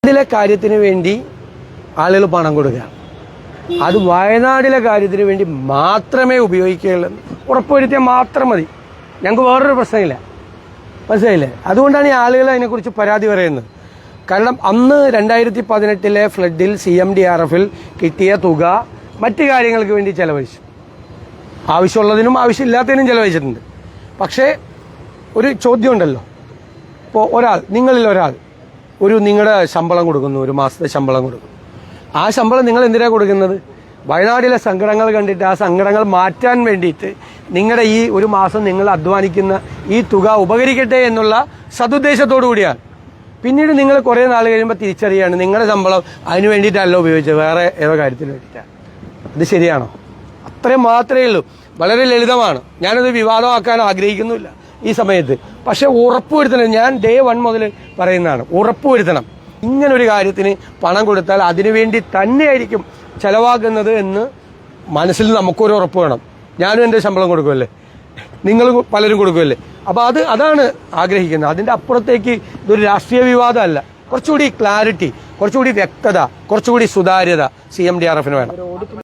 ഇതിലെ കാര്യത്തിന് വേണ്ടി ആളുകൾ പണം കൊടുക്കുക, അത് വയനാടിലെ കാര്യത്തിന് വേണ്ടി മാത്രമേ ഉപയോഗിക്കുകയുള്ളൂ ഉറപ്പുവരുത്തിയാൽ മാത്രം മതി. ഞങ്ങൾക്ക് വേറൊരു പ്രശ്നമില്ല, മനസ്സിലായില്ലേ? അതുകൊണ്ടാണ് ഈ ആളുകൾ അതിനെക്കുറിച്ച് പരാതി പറയുന്നത്. കാരണം അന്ന് 2018 ഫ്ലഡിൽ CMDRFൽ കിട്ടിയ തുക മറ്റു കാര്യങ്ങൾക്ക് വേണ്ടി ചെലവഴിച്ചു, ആവശ്യമുള്ളതിനും ആവശ്യമില്ലാത്തതിനും ചെലവഴിച്ചിട്ടുണ്ട്. പക്ഷേ ഒരു ചോദ്യമുണ്ടല്ലോ, ഇപ്പോൾ നിങ്ങളിൽ ഒരാൾ നിങ്ങളുടെ ശമ്പളം കൊടുക്കുന്നു, ഒരു മാസത്തെ ശമ്പളം കൊടുക്കുന്നു. ആ ശമ്പളം നിങ്ങൾ എന്തിനാണ് കൊടുക്കുന്നത്? വയനാട്ടിലെ സങ്കടങ്ങൾ കണ്ടിട്ട് ആ സങ്കടങ്ങൾ മാറ്റാൻ വേണ്ടിയിട്ട് നിങ്ങളുടെ ഈ ഒരു മാസം നിങ്ങൾ അധ്വാനിക്കുന്ന ഈ തുക ഉപകരിക്കട്ടെ എന്നുള്ള സതുദ്ദേശത്തോടു കൂടിയാണ്. പിന്നീട് നിങ്ങൾ കുറേ നാൾ കഴിയുമ്പോൾ തിരിച്ചറിയാണ് നിങ്ങളുടെ ശമ്പളം അതിന് വേണ്ടിയിട്ടല്ല ഉപയോഗിച്ചത്, വേറെ ഏതോ കാര്യത്തിന് വേണ്ടിയിട്ടാണ്. അത് ശരിയാണോ? അത്രയും മാത്രമേ ഉള്ളൂ. വളരെ ലളിതമാണ്. ഞാനത് വിവാദമാക്കാൻ ആഗ്രഹിക്കുന്നില്ല ഈ സമയത്ത്. പക്ഷെ ഉറപ്പുവരുത്തണം, ഞാൻ Day 1 മുതൽ പറയുന്നതാണ്, ഉറപ്പുവരുത്തണം. ഇങ്ങനൊരു കാര്യത്തിന് പണം കൊടുത്താൽ അതിനുവേണ്ടി തന്നെയായിരിക്കും ചെലവാക്കുന്നത് എന്ന് മനസ്സിൽ നമുക്കൊരു ഉറപ്പ് വേണം. ഞാനും എൻ്റെ ശമ്പളം കൊടുക്കുമല്ലേ, നിങ്ങൾ പലരും കൊടുക്കുമല്ലേ. അപ്പോൾ അതാണ് ആഗ്രഹിക്കുന്നത്. അതിൻ്റെ അപ്പുറത്തേക്ക് ഇതൊരു രാഷ്ട്രീയ വിവാദമല്ല. കുറച്ചുകൂടി ക്ലാരിറ്റി, കുറച്ചുകൂടി വ്യക്തത, കുറച്ചുകൂടി സുതാര്യത CMDRFന് വേണം.